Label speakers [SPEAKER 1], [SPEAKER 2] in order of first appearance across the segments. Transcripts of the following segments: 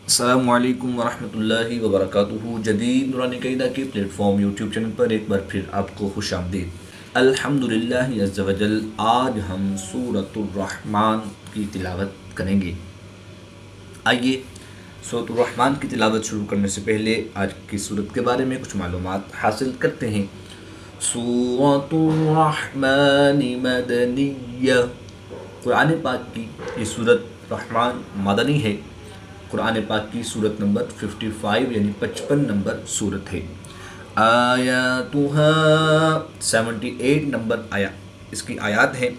[SPEAKER 1] السلام علیکم ورحمۃ اللہ وبرکاتہ۔ جدید نورانی قاعدہ کے پلیٹ فارم یوٹیوب چینل پر ایک بار پھر آپ کو خوش آمدید۔ الحمدللہ عز و جل، آج ہم سورۃ الرحمن کی تلاوت کریں گے۔ آئیے سورۃ الرحمن کی تلاوت شروع کرنے سے پہلے آج کی سورت کے بارے میں کچھ معلومات حاصل کرتے ہیں۔ سورۃ الرحمن مدنیہ، قرآن پاک کی یہ سورت رحمان مدنی ہے۔ قرآن پاک کی سورت نمبر 55 یعنی 55 نمبر سورت ہے۔ آیاتها 78 نمبر اس کی آیات ہیں،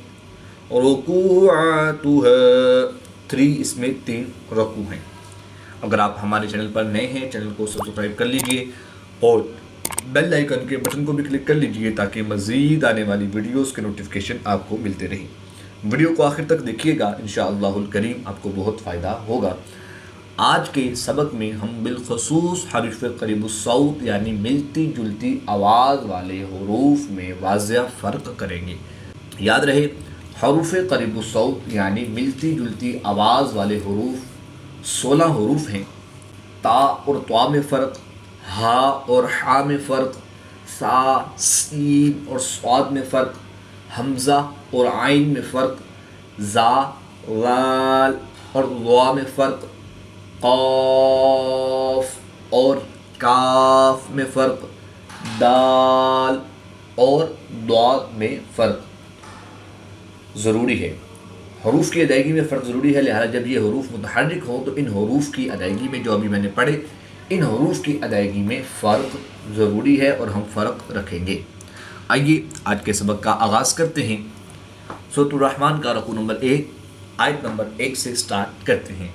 [SPEAKER 1] اور رکوعاتها 3 اس میں 3 رکوع ہیں۔ اگر آپ ہمارے چینل پر نئے ہیں، چینل کو سبسکرائب کر لیجئے اور بیل آئیکن کے بٹن کو بھی کلک کر لیجئے تاکہ مزید آنے والی ویڈیوز کے نوٹیفیکیشن آپ کو ملتے رہیں۔ ویڈیو کو آخر تک دیکھیے گا، انشاءاللہ الکریم آپ کو بہت فائدہ ہوگا۔ آج کے سبق میں ہم بالخصوص حروف قریب الصوت یعنی ملتی جلتی آواز والے حروف میں واضح فرق کریں گے۔ یاد رہے، حروف قریب الصوت یعنی ملتی جلتی آواز والے حروف 16 حروف ہیں۔ تا اور طا میں فرق، ہا اور حا میں فرق، سا، سین اور صاد میں فرق، حمزہ اور عین میں فرق، زا، غال اور ضا میں فرق، قاف اور کاف میں فرق، دال اور ضاد میں فرق ضروری ہے۔ حروف کی ادائیگی میں فرق ضروری ہے، لہذا جب یہ حروف متحرک ہوں تو ان حروف کی ادائیگی میں جو ابھی میں نے پڑھے، ان حروف کی ادائیگی میں فرق ضروری ہے اور ہم فرق رکھیں گے۔ آئیے آج کے سبق کا آغاز کرتے ہیں۔ سورۃ الرحمن کا رکوع نمبر 1 آیت نمبر 1 سے سٹارٹ کرتے ہیں۔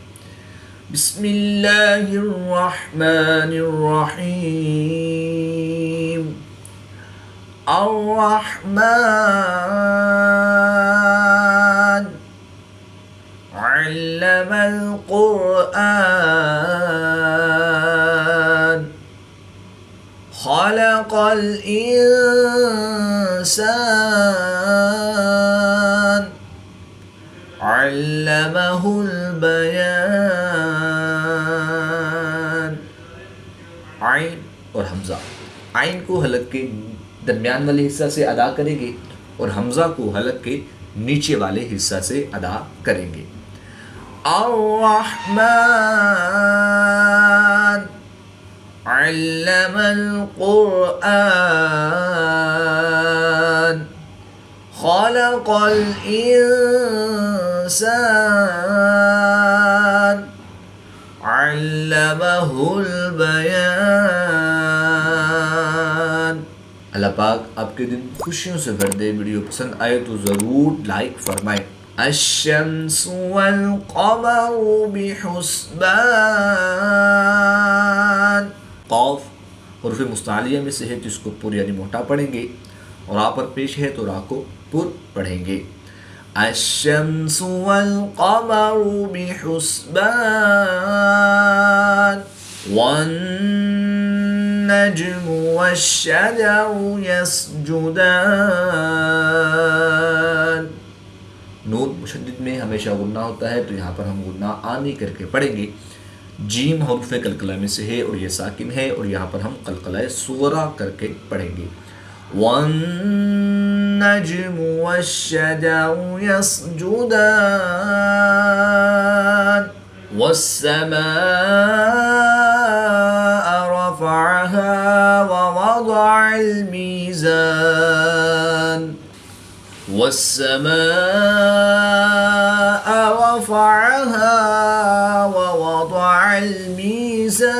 [SPEAKER 1] بسم اللہ الرحمن الرحیم۔ الرحمن علم القرآن خلق الانسان علمہ البیان۔ عین اور حمزہ، عین کو حلق کے درمیان والے حصہ سے ادا کریں گے اور حمزہ کو حلق کے نیچے والے حصہ سے ادا کریں گے۔ الرحمن علم القرآن خلق الانسان علمہ البیان۔ اللہ پاک آپ کے دن خوشیوں سے بھر دے۔ ویڈیو پسند آئے تو ضرور لائک فرمائیں۔ الشمس والقمر بحسبان۔ قاف حروف مستعلیہ میں سے ہے تو اس کو پر یعنی موٹا پڑھیں گے، اور آ پر پیش ہے تو را کو پر پڑھیں گے۔ الشمس والقمر بحسبان والنجم والشجر يسجدان۔ نون مشدد میں ہمیشہ غنہ ہوتا ہے تو یہاں پر ہم غنہ آنی کر کے پڑھیں گے۔ جیم حروف قلقلہ میں سے ہے اور یہ ساکن ہے، اور یہاں پر ہم قلقلہ صغریٰ کر کے پڑھیں گے۔ وَالنَّجْمُ وَالشَّجَرُ يَسْجُدَانِ وَالسَّمَاءَ رَفَعَهَا وَوَضَعَ الْمِيزَانَ وَالسَّمَاءَ رَفَعَهَا وَوَضَعَ الْمِيزَانَ۔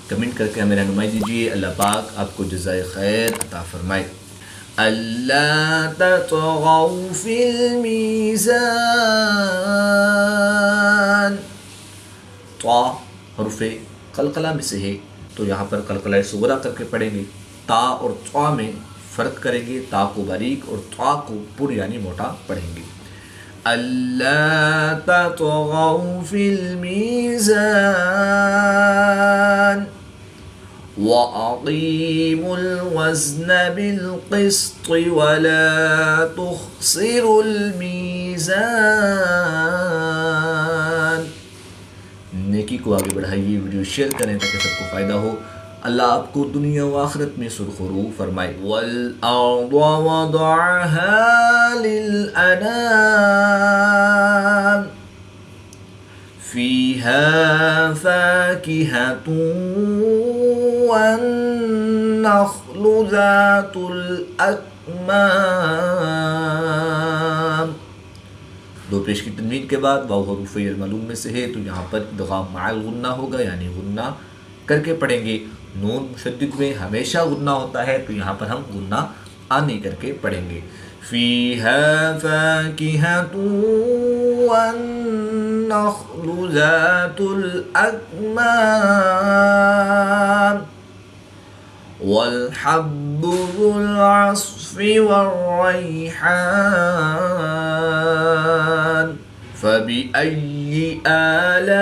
[SPEAKER 1] کمنٹ کر کے ہمیں رہنمائی دیجیے، اللہ پاک آپ کو جزائے خیر عطا فرمائے۔ اللہ تطغوا فی المیزان۔ طا حروف قلقلہ میں سے ہے تو یہاں پر قلقلہ صغریٰ کر کے پڑھیں گے۔ تا اور طا میں فرق کریں گے، تا کو باریک اور طا کو پر یعنی موٹا پڑھیں گے۔ اللہ تطغوا فی المیزان وَأَقِيمُوا الْوَزْنَ بِالْقِسْطِ وَلَا تُخْسِرُوا الْمِيزَانَ۔ نیکی کو آگے بڑھائیے، ویڈیو شیئر کریں تاکہ سب کو فائدہ ہو۔ اللہ آپ کو دنیا و آخرت میں سرخرو فرمائے۔ وَالْأَرْضَ وَضَعَهَا لِلْأَنَامِ فِيهَا فَاكِهَةٌ وَالنَّخْلُ ذَاتُ الْأَكْمَامِ۔ دو پیش کی تنوین کے بعد واو حروف المعلوم میں سے ہے تو یہاں پر ادغام مع الغنہ ہوگا، یعنی غنہ کر کے پڑھیں گے۔ نون مشدد میں ہمیشہ غنہ ہوتا ہے تو یہاں پر ہم غنہ آنے کر کے پڑھیں گے۔ فِيهَا فَاكِهَةٌ وَالنَّخْلُ ذَاتُ الْأَكْمَامِ وَالْحَبُّ ذُو الْعَصْفِ وَالرَّيْحَانُ فَبِأَيِّ آلَاءِ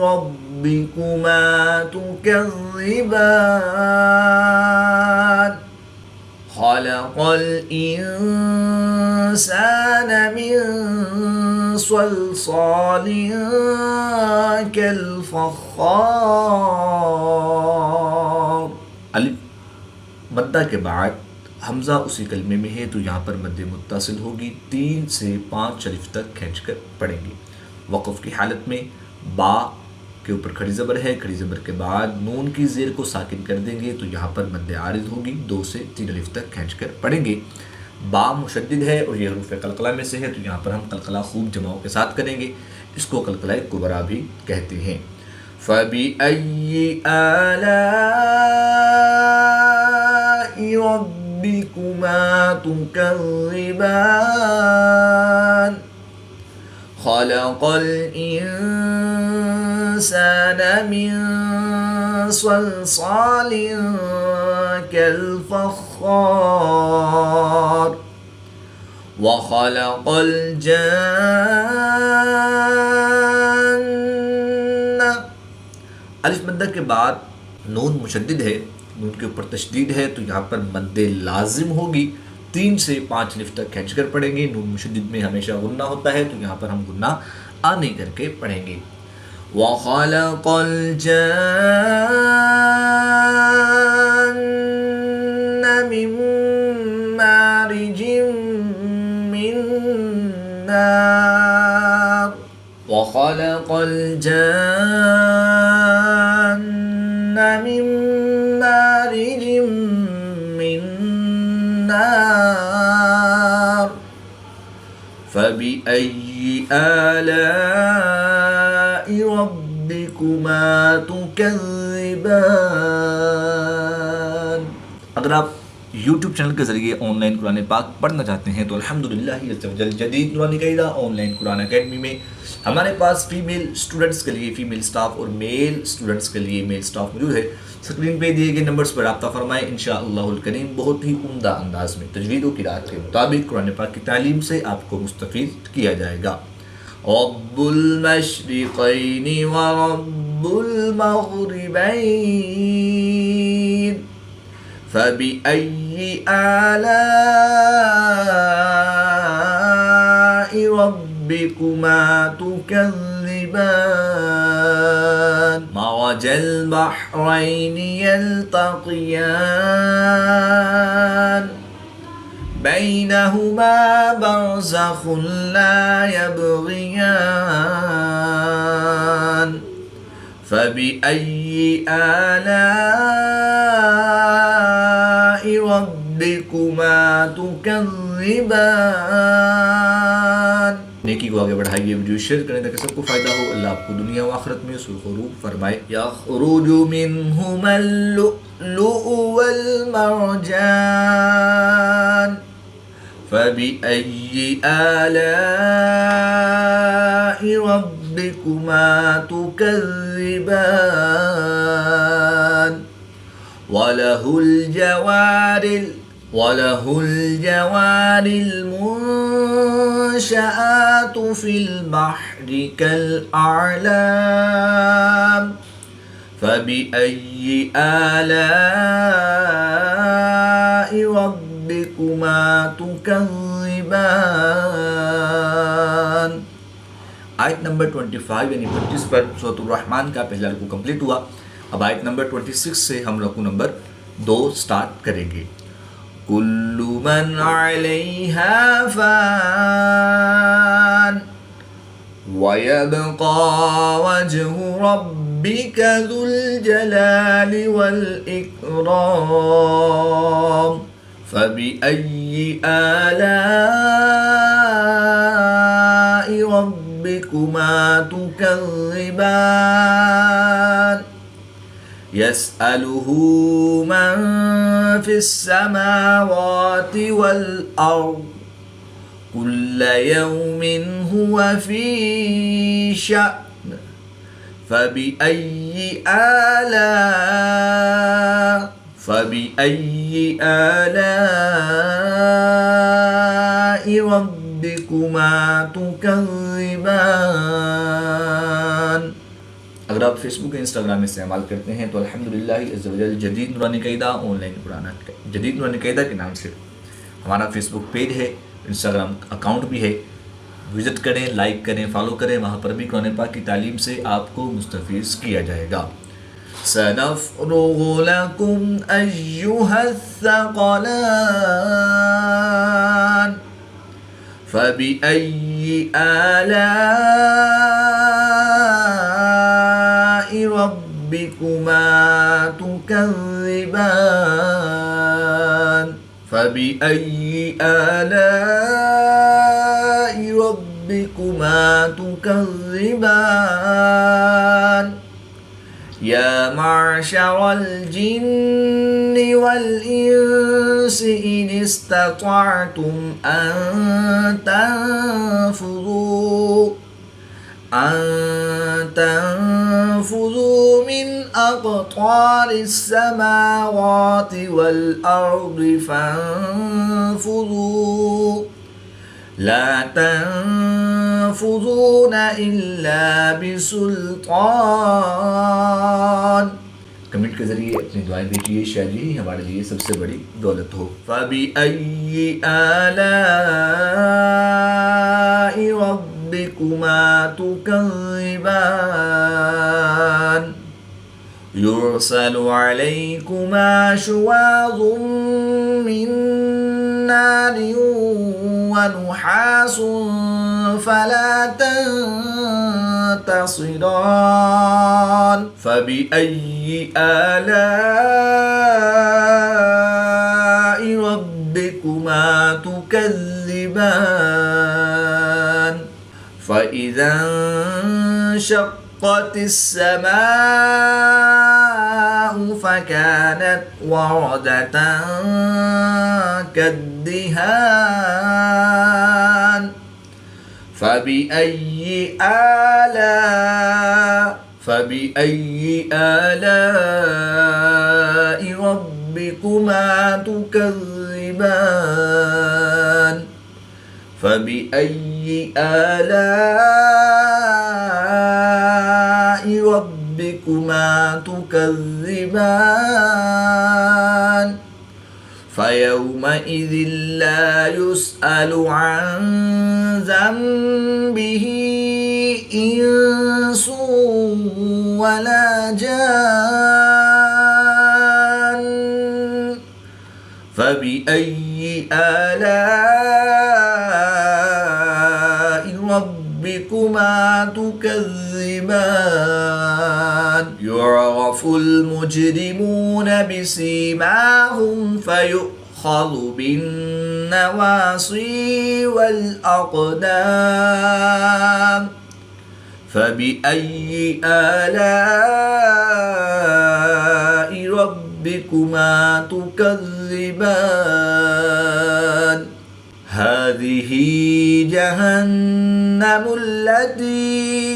[SPEAKER 1] رَبِّكُمَا تُكَذِّبَانِ خَلَقَ الْإِنسَانَ مِنْ صَلْصَالٍ كَالْفَخَّارِ۔ الف مدہ کے بعد حمزہ اسی کلمے میں ہے تو یہاں پر مد متصل ہوگی، 3 سے 5 الف تک کھینچ کر پڑھیں گے۔ وقف کی حالت میں با کے اوپر کھڑی زبر ہے، کھڑی زبر کے بعد نون کی زیر کو ساکن کر دیں گے تو یہاں پر مد عارض ہوگی، 2 سے 3 الف تک کھینچ کر پڑھیں گے۔ با مشدد ہے اور یہ حروف قلقلہ میں سے ہے تو یہاں پر ہم قلقلہ خوب جماؤں کے ساتھ کریں گے، اس کو قلقلہ کبریٰ بھی کہتے ہیں۔ فَبِأَيِّ آلَاءِ رَبِّكُمَا تُكَذِّبَانِ خَلَقَ الْإِنسَانَ مِنْ صَلْصَالٍ كَالْفَخَّارِ وَخَلَقَ الْجَانَّ۔ الف مدہ کے بعد نون مشدد ہے، نون کے اوپر تشدید ہے تو یہاں پر مد لازم ہوگی، 3 سے 5 الف تک کھینچ کر پڑھیں گے۔ نون مشدد میں ہمیشہ غنہ ہوتا ہے تو یہاں پر ہم غنہ آنے کر کے پڑھیں گے۔ وَخَلَقَ الْجَانَّ مِن مَّارِجٍ مِّن نَّارٍ وَخَلَقَ الْجَانَّ مِن مَّارِجٍ مِّن نَّارٍ فَبِأَيِّ آلَاءِ رَبِّكُمَا تُكَذِّبَانِ۔ اگر آپ یوٹیوب چینل کے ذریعے آن لائن قرآن پاک پڑھنا چاہتے ہیں تو الحمدللہ جدید نورانی قاعدہ آن لائن قرآن اکیڈمی میں ہمارے پاس فیمیل اسٹوڈنٹس کے لیے فیمیل سٹاف اور میل اسٹوڈنٹس کے لیے میل سٹاف موجود ہے۔ اسکرین پہ دیے گئے نمبرز پر رابطہ فرمائیں، انشاءاللہ الکریم بہت ہی عمدہ انداز میں تجوید و قرأت کے مطابق قرآن پاک کی تعلیم سے آپ کو مستفید کیا جائے گا۔ رب المشرقین ورب المغربین فبأي آلاء ربكما تكذبان مرج البحرين يلتقيان بينهما برزخ لا يبغيان فبأي آلاء ربكما تكذبان۔ نیکی کو آگے بڑھائیے، ویڈیو شیئر کریں تاکہ سب کو فائدہ ہو۔ اللہ آپ کو دنیا و آخرت میں سرخرو فرمائے۔ یخرج منهما اللؤلؤ والمرجان فبأي آلاء ربكما تكذبان وله الجوار المنشآت في البحر كالأعلام فبأي آلاء ربكما تكذبان۔ آیت نمبر 25 یعنی 25 پر سورۃ الرحمن کا پہلا رکوع کمپلیٹ ہوا. اب آیت نمبر 26 سے ہم رکوع نمبر 2 سٹارٹ کریں گے. کل من علیہا فان وَيَبْقَى وَجْهُ رَبِّكَ ذُو الْجَلَالِ وَالْإِكْرَامِ فَبِأَيِّ آلَاءِ رَبِّكُمَا تُكَذِّبَانِ يَسْأَلُهُ مَن فِي السَّمَاوَاتِ وَالْأَرْضِ كل يوم هو في شأن فبأي آلاء ربكما تكذبان. اگر آپ فیس بک انسٹاگرام استعمال کرتے ہیں تو الحمدللہ عز وجل جدید نورانی قاعدہ آن لائن قرآن جدید نورانی قاعدہ کے نام سے ہمارا فیس بک پیج ہے, انسٹاگرام اکاؤنٹ بھی ہے. وزٹ کریں, لائک کریں, فالو کریں. وہاں پر بھی قرآن پاک کی تعلیم سے آپ کو مستفیض کیا جائے گا. سَنَفْرُغُ لَكُمْ أَيُّهَا الثَّقَلَانِ فَبِأَيِّ آلَاءِ رَبِّكُمَا تُكَذِّبَانِ فَبِأَيِّ آلَاءِ رَبِّكُمَا تُكَذِّبَانِ يَا مَعْشَرَ الْجِنِّ وَالْإِنسِ إِنِ اسْتَطَعْتُمْ أَن تنفذوا من أقطار السماوات والأرض فانفذوا لا تنفذون إلا بسلطان. کمنٹ کے ذریعے اپنی دعائیں بھیجیے, شاید یہی ہمارے لیے سب سے بڑی دولت ہو. فَبِأَيِّ آلَاءِ رَبِّكُمَا تُكَذِّبَانِ يُرْسَلُ عَلَيْكُمَا شُوَاظٌ مِّن نَّارٍ وَنُحَاسٌ فَلَا تَنتَصِرَانِ فَبِأَيِّ آلَاءِ رَبِّكُمَا تُكَذِّبَانِ فَإِذَا انشَقَّتِ السَّمَاءُ فَكَانَتْ وَرْدَةً كَالدِّهَانِ فَبِأَيِّ آلَاءِ رَبِّكُمَا تُكَذِّبَانِ فَبِأَيِّ آلَاءِ رَبِّكُمَا تُكَذِّبَانِ فَيَوْمَئِذٍ لَا يُسْأَلُ عَن ذَنبِهِ إِنسٌ وَلَا جَانٌّ فَبِأَيِّ آلَاءِ رَبِّكُمَا تُكَذِّبَانِ يُعْرَفُ الْمُجْرِمُونَ بِسِيمَاهُمْ فَيُؤْخَذُ بِالنَّوَاصِي وَالْأَقْدَامِ فَبِأَيِّ آلَاءِ رَبِّكُمَا تُكَذِّبَانِ هَذِهِ جَهَنَّمُ الَّتِي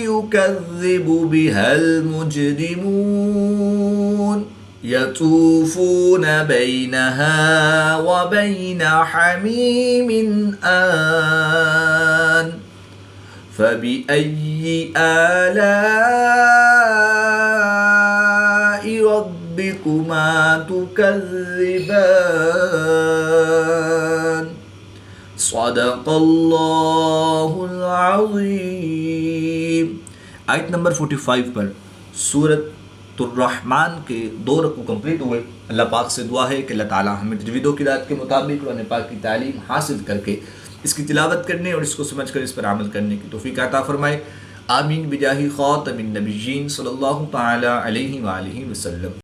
[SPEAKER 1] يُكَذِّبُ بِهَا الْمُجْرِمُونَ يَطُوفُونَ بَيْنَهَا وَبَيْنَ حَمِيمٍ آنٍ فَبِأَيِّ آلَاءِ رَبِّكُمَا تُكَذِّبَانِ. صدق اللہ العظیم. آیت نمبر 45 پر سورۃ الرحمن کے 2 رکوع کمپلیٹ ہوئے۔ اللہ پاک سے دعا ہے کہ اللہ تعالیٰ ہمیں تجوید و قرات کے مطابق قرآن پاک کی تعلیم حاصل کر کے اس کی تلاوت کرنے اور اس کو سمجھ کر اس پر عمل کرنے کی توفیق عطا فرمائے، آمین بجاہ خاتم النبیین صلی اللہ تعالی علیہ وآلہ وسلم۔